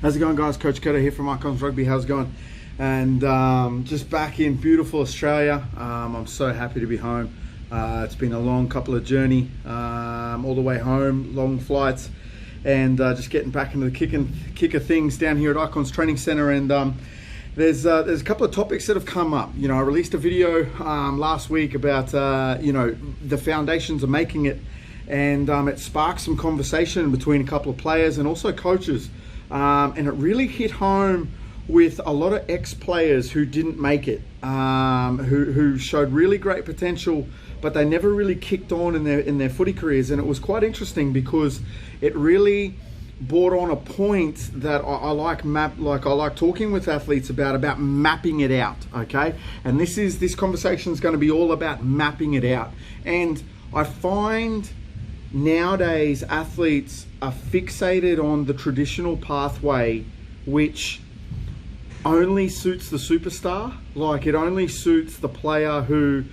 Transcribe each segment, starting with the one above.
How's it going, guys? Coach Koto here from Icons Rugby. How's it going? And just back in beautiful Australia. I'm so happy to be home. It's been a long couple of journey all the way home, long flights, and just getting back into the kick of things down here at Icons Training Centre. And there's a couple of topics that have come up. I released a video last week about the foundations of making it, and it sparked some conversation between a couple of players and also coaches. And it really hit home with a lot of ex-players who didn't make it, who showed really great potential, but they never really kicked on in their footy careers. And it was quite interesting because it really brought on a point that I like talking with athletes about mapping it out. Okay, and this conversation is going to be all about mapping it out. And I find nowadays athletes are fixated on the traditional pathway, which only suits the superstar. Like, it only suits the player who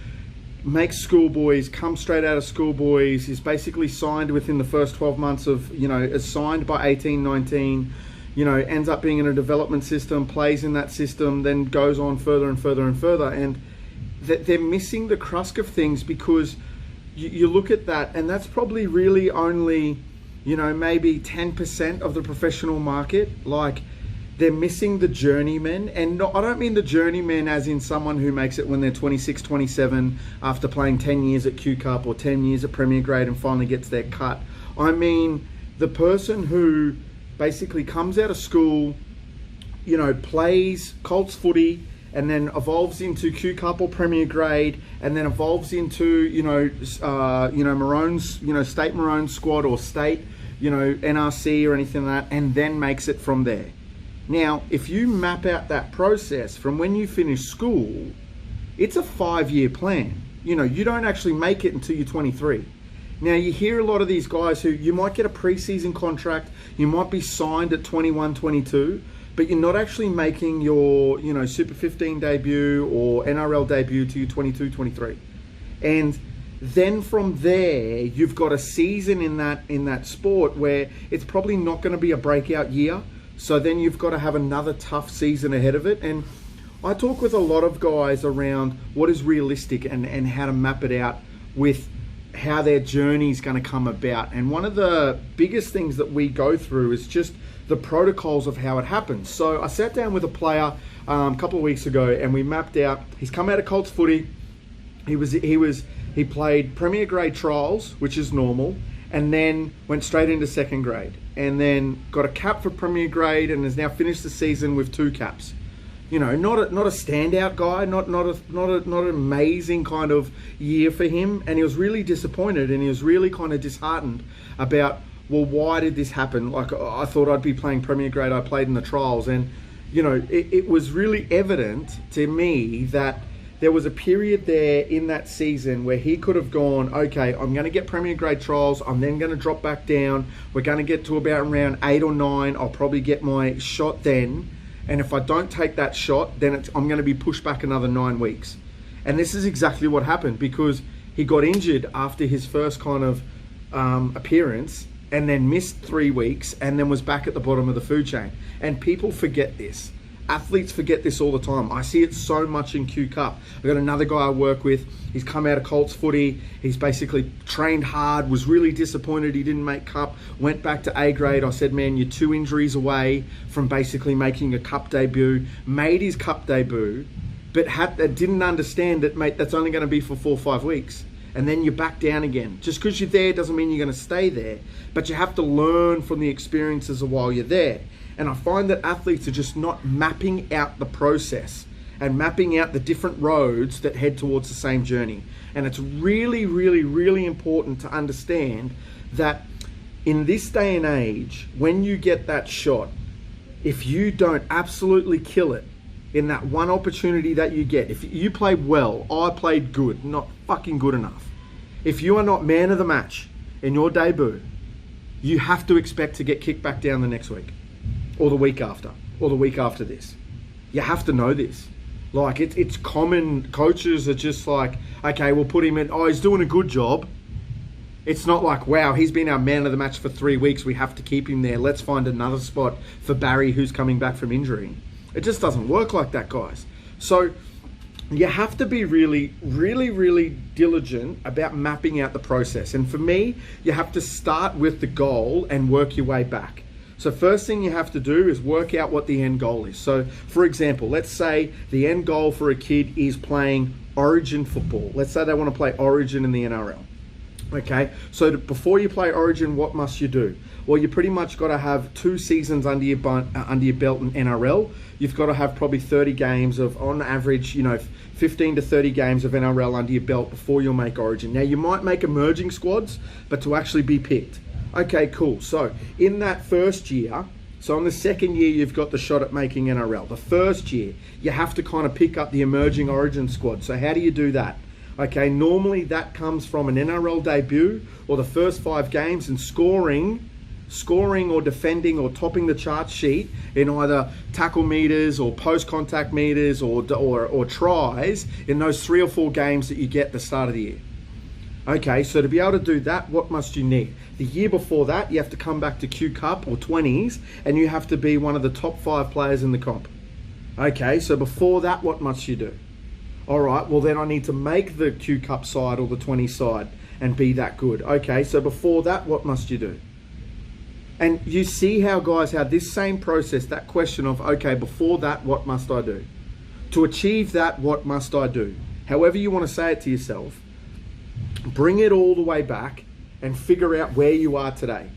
makes schoolboys, comes straight out of schoolboys, is basically signed within the first 12 months of, is signed by 18, 19, ends up being in a development system, plays in that system, then goes on further and further and further. And they're missing the crux of things, because you look at that, and that's probably really only, maybe 10% of the professional market. Like, they're missing the journeyman. And I don't mean the journeyman as in someone who makes it when they're 26, 27 after playing 10 years at Q Cup or 10 years at Premier Grade and finally gets their cut. I mean the person who basically comes out of school, plays Colts footy, and then evolves into Q Cup or Premier Grade, and then evolves into Maroons, state Maroons squad or state, NRC or anything like that, and then makes it from there. Now, if you map out that process from when you finish school, it's a 5-year plan. You don't actually make it until you're 23. Now, you hear a lot of these guys who you might get a preseason contract, you might be signed at 21, 22, but you're not actually making your, Super 15 debut or NRL debut till you're 22, 23. And then from there, you've got a season in that sport where it's probably not going to be a breakout year. So then you've got to have another tough season ahead of it. And I talk with a lot of guys around what is realistic and how to map it out with how their journey is going to come about. And one of the biggest things that we go through is just the protocols of how it happens. So I sat down with a player a couple of weeks ago, and we mapped out. He's come out of Colts footy. He played Premier Grade trials, which is normal, and then went straight into second grade, and then got a cap for Premier Grade, and has now finished the season with 2 caps. Not a standout guy, not an amazing kind of year for him, and he was really disappointed, and he was really kind of disheartened about, well, why did this happen? Like, I thought I'd be playing Premier Grade. I played in the trials, and it was really evident to me that there was a period there in that season where he could have gone, okay, I'm going to get Premier Grade trials. I'm then going to drop back down. We're going to get to about round 8 or 9. I'll probably get my shot then. And if I don't take that shot, then I'm going to be pushed back another 9 weeks. And this is exactly what happened, because he got injured after his first kind of appearance, and then missed 3 weeks, and then was back at the bottom of the food chain. And people forget this. Athletes forget this all the time. I see it so much in Q Cup. I've got another guy I work with. He's come out of Colts footy. He's basically trained hard, was really disappointed he didn't make Cup, went back to A grade. I said, man, you're 2 injuries away from basically making a Cup debut. Made his Cup debut, but didn't understand that, mate, that's only going to be for 4 or 5 weeks. And then you're back down again. Just because you're there doesn't mean you're going to stay there, but you have to learn from the experiences of while you're there. And I find that athletes are just not mapping out the process and mapping out the different roads that head towards the same journey. And it's really, really, really important to understand that in this day and age, when you get that shot, if you don't absolutely kill it in that one opportunity that you get, if you play well, I played good, not fucking good enough. If you are not man of the match in your debut, you have to expect to get kicked back down the next week, or the week after, or the week after this. You have to know this. Like, it's common. Coaches are just like, okay, we'll put him in. Oh, he's doing a good job. It's not like, wow, he's been our man of the match for 3 weeks. We have to keep him there. Let's find another spot for Barry, who's coming back from injury. It just doesn't work like that, guys. So you have to be really, really, really diligent about mapping out the process. And for me, you have to start with the goal and work your way back. So first thing you have to do is work out what the end goal is. So for example, let's say the end goal for a kid is playing Origin football. Let's say they want to play Origin in the NRL. Okay, so before you play Origin, what must you do? Well, you pretty much got to have 2 seasons under your belt in NRL. You've got to have probably 30 games of, on average, 15 to 30 games of NRL under your belt before you'll make Origin. Now, you might make emerging squads, but to actually be picked. Okay, cool. So in that first year, so in the second year, you've got the shot at making NRL. The first year, you have to kind of pick up the emerging Origin squad. So how do you do that? Okay, normally that comes from an NRL debut or the first 5 games and scoring or defending or topping the chart sheet in either tackle meters or post-contact meters or tries in those 3 or 4 games that you get at the start of the year. Okay, so to be able to do that, what must you need? The year before that, you have to come back to Q Cup or 20s and you have to be one of the top 5 players in the comp. Okay, so before that, what must you do? All right, well then I need to make the Q Cup side or the 20 side and be that good. Okay, so before that, what must you do? And you see how, guys, how this same process, that question of, okay, before that, what must I do? To achieve that, what must I do? However you want to say it to yourself, bring it all the way back and figure out where you are today.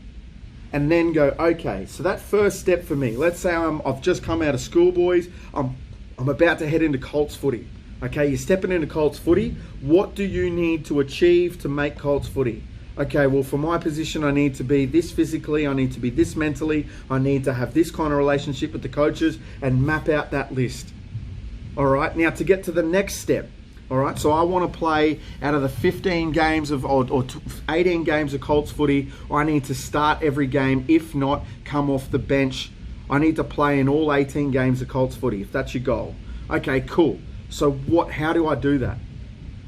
And then go, okay, so that first step for me, let's say I've just come out of school, boys, I'm about to head into Colts footy. Okay, you're stepping into Colts footy. What do you need to achieve to make Colts footy? Okay, well, for my position, I need to be this physically, I need to be this mentally, I need to have this kind of relationship with the coaches and map out that list. All right, now to get to the next step, all right, so I want to play out of the 15 games of or 18 games of Colts footy, I need to start every game, if not, come off the bench. I need to play in all 18 games of Colts footy, if that's your goal. Okay, cool. So how do I do that?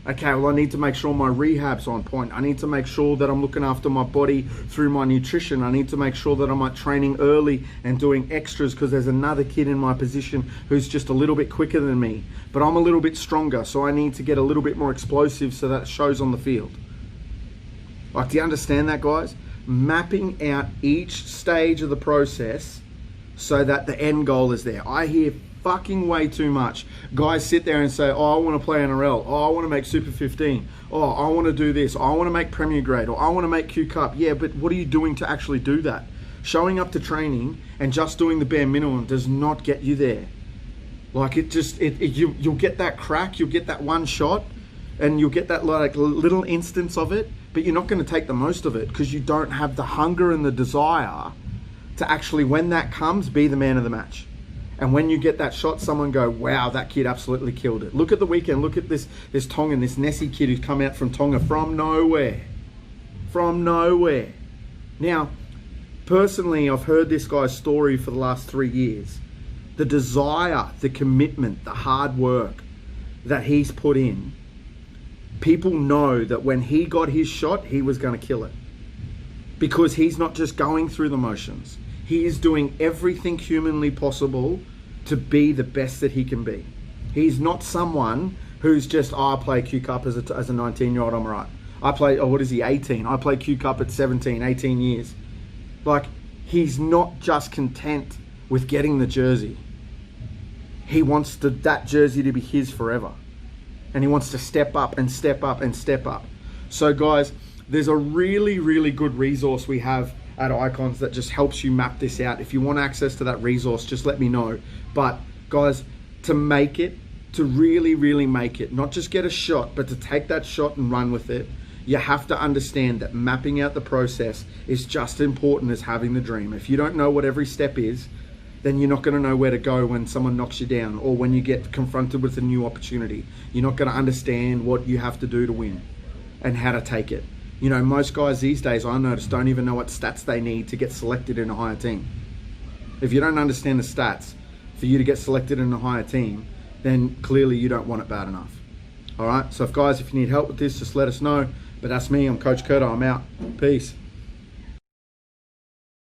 Okay, well, I need to make sure my rehab's on point. I need to make sure that I'm looking after my body through my nutrition. I need to make sure that I'm training early and doing extras because there's another kid in my position who's just a little bit quicker than me, but I'm a little bit stronger, so I need to get a little bit more explosive so that it shows on the field. Like, do you understand that, guys? Mapping out each stage of the process so that the end goal is there. I hear fucking way too much guys sit there and say, oh, I want to play NRL, oh, I want to make Super 15, oh, I want to do this, I want to make Premier Grade, or I want to make Q Cup. Yeah, but what are you doing to actually do that? Showing up to training and just doing the bare minimum does not get you there. Like, you'll get that crack, you'll get that one shot, and you'll get that like little instance of it, but you're not going to take the most of it because you don't have the hunger and the desire to actually, when that comes, be the man of the match. And when you get that shot, someone go, wow, that kid absolutely killed it. Look at the weekend. Look at this Tongan, this Nessie kid who's come out from Tonga from nowhere. From nowhere. Now, personally, I've heard this guy's story for the last 3 years. The desire, the commitment, the hard work that he's put in, people know that when he got his shot, he was going to kill it. Because he's not just going through the motions. He is doing everything humanly possible to be the best that he can be. He's not someone who's just, oh, I play Q Cup as a 19-year-old, I'm right. I play, oh, what is he, 18? I play Q Cup at 17, 18 years. Like, he's not just content with getting the jersey. He wants that jersey to be his forever. And he wants to step up and step up and step up. So guys, there's a really, really good resource we have at Icons that just helps you map this out. If you want access to that resource, just let me know. But guys, to make it, to really, really make it, not just get a shot, but to take that shot and run with it, you have to understand that mapping out the process is just as important as having the dream. If you don't know what every step is, then you're not going to know where to go when someone knocks you down or when you get confronted with a new opportunity. You're not going to understand what you have to do to win and how to take it. You know, most guys these days, I noticed, don't even know what stats they need to get selected in a higher team. If you don't understand the stats for you to get selected in a higher team, then clearly you don't want it bad enough. All right, so if you need help with this, just let us know. But that's me. I'm Coach Curto. I'm out. Peace.